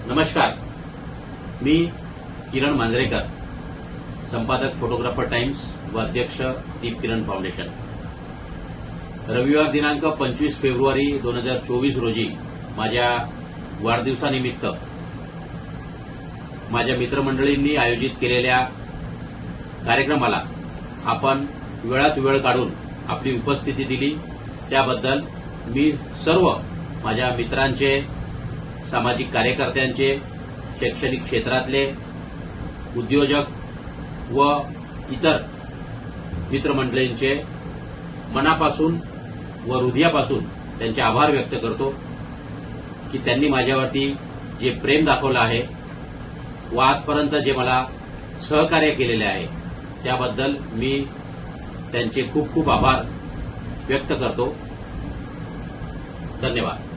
नमस्कार, मी किरण मांजरेकर, संपादक photographer times व अध्यक्ष दीप किरण फाउंडेशन। रविवार दिनांक 25 फेब्रुवारी 2024 रोजी माझ्या वाढदिवसानिमित्त माझ्या मित्रमंडळींनी आयोजित केलेल्या कार्यक्रमाला आपण वेळात वेळ काढून आपली उपस्थिती दिली, त्याबद्दल मी सर्व माझ्या मित्रांचे, सामाजिक कार्यकर्त्यांचे, शैक्षणिक क्षेत्रातले उद्योजक व इतर मित्रमंडळींचे मनापासून व हृदयापासून त्यांचे आभार व्यक्त करतो की त्यांनी माझ्यावरती जे प्रेम दाखवलं आहे व आजपर्यंत जे मला सहकार्य केलेले आहे त्याबद्दल मी त्यांचे खूप खूप आभार व्यक्त करतो। धन्यवाद।